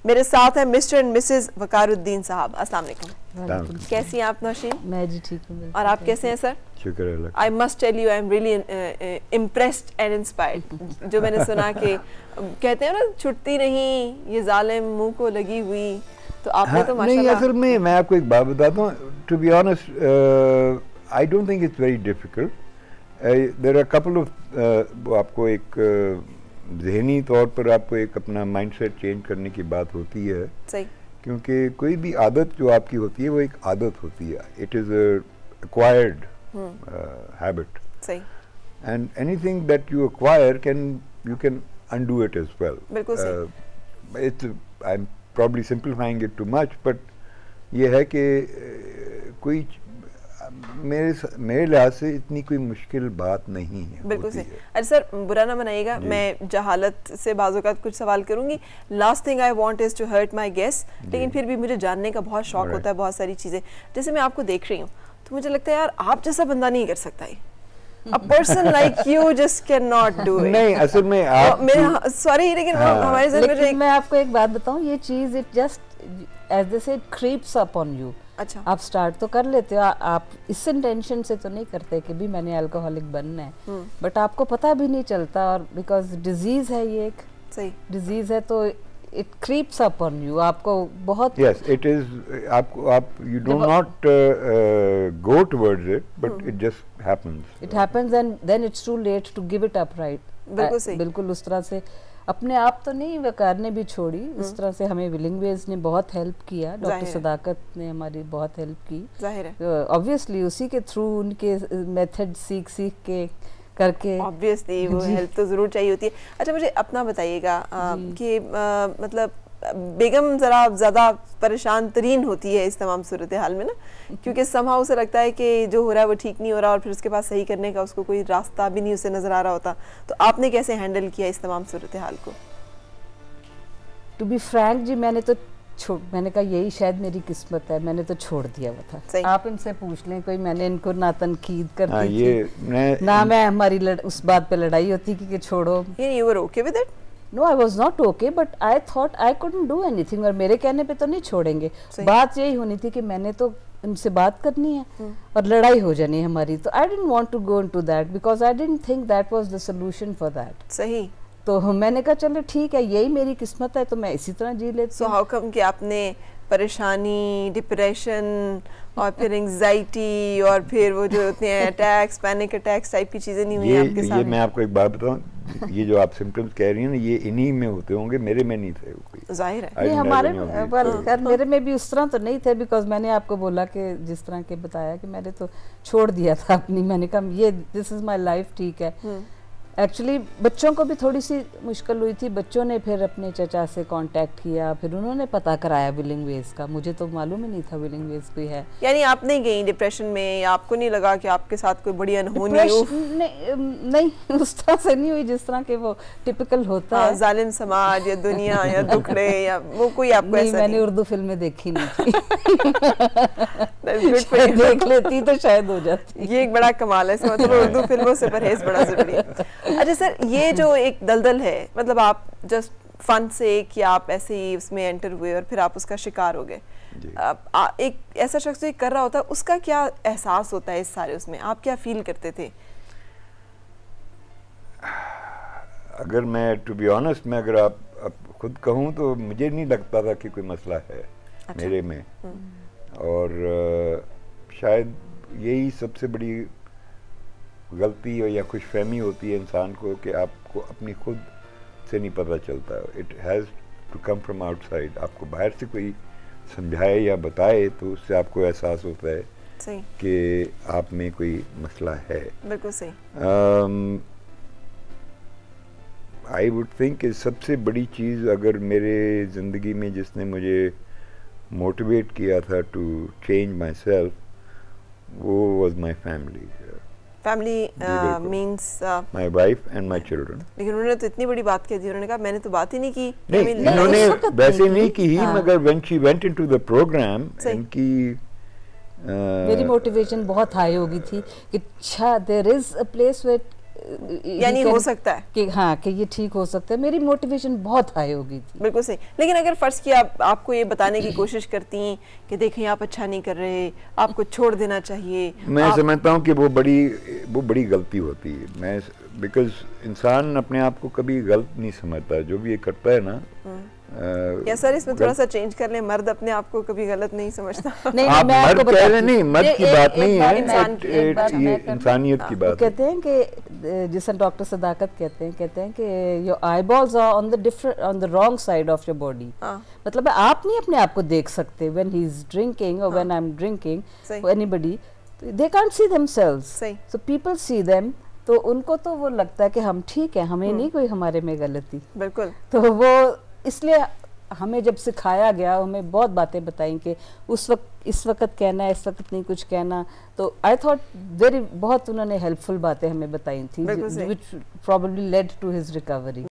मेरे साथ है मिस्टर एंड मिसेस वकारुद्दीन साहब। अस्सलाम वालेकुम। कैसी हैं आप नौशीन? मैं जी ठीक हूँ। और आप कैसे हैं सर? शुक्र अल्लाह। I must tell you I am really impressed and inspired. जो मैंने सुना कि कहते हैं ना छुटती नहीं ये जालिम मुंह को लगी हुई, तो आपने तो माशाल्लाह। नहीं, असल में मैं आपको एक बात बताता हूँ, to be honest I don't think it's very difficult. There are couple of आपको एक ज़हनी तौर पर आपको एक अपना माइंडसेट चेंज करने की बात होती है। सही। क्योंकि कोई भी आदत जो आपकी होती है वो एक आदत होती है, इट इज़ एक्वायर्ड हैबिट। सही। And anything that you acquire you can undo it as well. बिल्कुल सही। I'm probably simplifying it too much, but ये है कि कोई मेरे लिहाज से इतनी कोई मुश्किल बात नहीं है। बिल्कुल सही। अरे सर बुरा ना मनाइएगा, मैं जहालत से बाज़-औक़ात कुछ सवाल करूंगी। Last thing I want is to hurt my guest, लेकिन फिर भी मुझे जानने का बहुत शौक होता है बहुत सारी चीज़ें। जैसे मैं आपको देख रही हूँ तो मुझे लगता है यार आप जैसा बंदा नहीं कर सकता है। A person like you just cannot do it. नहीं, असल में आप मेरे सॉरी लेकिन हमारे ज़हन में लेकिन मैं आपको एक बात बताऊं, ये चीज इट जस्ट एज दे से क्रीप्स अप ऑन यू। अच्छा। आप स्टार्ट तो कर लेते हो, आप इस इंटेंशन से तो नहीं करते कि भी मैंने अल्कोहलिक बनना है, बट आपको पता भी नहीं चलता, और बिकॉज डिजीज है ये एक। सही। डिजीज है तो it creeps up on you, आपको बहुत। यस इट इज, आप you do not go towards it, but it just happens. It happens and then it's too late to give it up, right? बिल्कुल सही। बिल्कुल उस तरह से अपने आप तो नहीं, वकार ने भी छोड़ी इस तरह से। हमें विलिंग वेज ने बहुत हेल्प किया, डॉक्टर सदाकत ने हमारी बहुत हेल्प की, जाहिर है। ऑब्वियसली उसी के थ्रू, उनके मेथड सीख के करके ऑब्वियसली वो हेल्प तो जरूर चाहिए होती है। अच्छा मुझे अपना बताइएगा कि मतलब बेगम ज़रा ज़्यादा परेशान तरीन होती है इस तमाम सूरत हाल में ना, क्योंकि समहाउ उसे लगता है कि जो हो रहा है वो ठीक नहीं हो रहा, और फिर उसके पास सही करने का उसको कोई रास्ता भी नहीं उसे नज़र आ रहा होता। तो आपने कैसे हैंडल किया इस तमाम सूरत हाल को? टू बी फ्रैंक जी, मैंने कहा यही शायद मेरी किस्मत है, मैंने तो छोड़ दिया हुआ था। आप इनसे पूछ लें, कोई मैंने इनको ना तनकीद करती थी ना मैं हमारी उस बात पे लड़ाई होती कि छोड़ो। You were okay with it? No, I was not okay, but I thought I couldn't do anything, और मेरे कहने पे तो नहीं छोड़ेंगे। बात यही होनी थी कि मैंने तो इनसे बात करनी है और लड़ाई हो जानी है हमारी, तो I didn't want to go into that because I didn't think that was the solution for that. सही। तो मैंने कहा चलो ठीक है, यही मेरी किस्मत है तो मैं इसी तरह जी लेती हूँ। हाउ कम कि आपने परेशानी, डिप्रेशन और फिर एंजाइटी और फिर वो जो होते हैं अटैक्स, पैनिक अटैक्स टाइप की चीजें नहीं हुई आपके साथ? ये मैं आपको एक बात बताऊं, ये जो आप सिम्टम्स कह रही हैं ना, ये इन्हीं में होते होंगे, मेरे में नहीं थे कोई। जाहिर है। नहीं हमारे मेरे में भी उस तरह तो नहीं थे, बिकॉज मैंने आपको बोला कि जिस तरह के बताया कि मैंने तो छोड़ दिया था अपनी, मैंने कहा ये दिस इज माय लाइफ, ठीक है। एक्चुअली बच्चों को भी थोड़ी सी मुश्किल हुई थी, बच्चों ने फिर अपने चचा से कांटेक्ट किया, फिर उन्होंने पता कराया विलिंग वेज का, मुझे तो मालूम ही नहीं था विलिंग वेज कोई है। यानी आप नहीं गई डिप्रेशन में, या आपको नहीं लगा कि आपके साथ कोई बड़ी अनहोनी हो? नहीं उस तरह से नहीं हुई जिस तरह के वो टिपिकल होता है, जालिम समाज या दुनिया या दुखड़े या वो कोई आपको ऐसा नहीं? मैंने उर्दू फिल्में देखी नहीं थी। देख लेती तो शायद हो जाती। ये एक बड़ा कमाल है, मतलब उर्दू फिल्मों से परहेज बड़ा जरूरी है। अच्छा सर, ये जो एक दलदल है, मतलब आप जस्ट फन से कि आप ऐसे ही उसमें एंटर हुए और फिर आप उसका शिकार हो गए, एक ऐसा शख्स जो कर रहा होता है उसका क्या एहसास होता है इस सारे उसमें, आप क्या फील करते थे? अगर मैं टू बी ऑनेस्ट, मैं अगर आप खुद कहूँ तो मुझे नहीं लगता था कि कोई मसला है मेरे में, और शायद यही सबसे बड़ी गलती या खुशफहमी होती है इंसान को कि आपको अपनी खुद से नहीं पता चलता, it has to come from outside. आपको बाहर से कोई समझाए या बताए तो उससे आपको एहसास होता है सही कि आप में कोई मसला है। बिल्कुल सही। आई वुड थिंक कि सबसे बड़ी चीज़ अगर मेरे ज़िंदगी में जिसने मुझे मोटिवेट किया था टू चेंज माई सेल्फ, वो was my family. Family means my wife and my children. लेकिन उन्होंने तो इतनी बड़ी बात कह दी, उन्होंने कहा मैंने तो बात ही नहीं की। नहीं, इन्होंने वैसे नहीं की, मगर when she went into the program, इनकी मेरी मोटिवेशन बहुत हाई हो गई थी कि अच्छा there is a place where यानी हो सकता है कि हाँ कि ये ठीक हो सकता है, मेरी मोटिवेशन बहुत हाई हो गई थी। बिल्कुल सही। लेकिन अगर फर्ज किया आपको ये बताने की कोशिश करती कि देखें आप अच्छा नहीं कर रहे, आपको छोड़ देना चाहिए, मैं समझता हूँ कि वो बड़ी गलती होती है। मैं बिकॉज इंसान अपने आप को कभी गलत नहीं समझता, जो भी ये करता है ना। या सर इसमें थोड़ा सा चेंज कर ले, मर्द अपने आप को कभी गलत नहीं समझता। नहीं, आप मैं आपको मर्द कह रहे नहीं, मर्द की बात नहीं है, ये इंसानियत की बात। कहते हैं कि जिसे डॉक्टर सदाकत कहते हैं कि your eyeballs are on the wrong side of your body. मतलब आप नहीं अपने आप को देख सकते व्हेन ही इज ड्रिंकिंग और when I am drinking, anybody they can't see themselves, so people see them. तो उनको तो वो लगता है कि हम ठीक है, हमें नहीं कोई हमारे में गलती। बिल्कुल। तो वो इसलिए हमें जब सिखाया गया, हमें बहुत बातें बताई कि इस वक्त कहना है, इस वक्त नहीं कुछ कहना। तो आई थॉट बहुत उन्होंने हेल्पफुल बातें हमें बताई थी, which probably led to his recovery.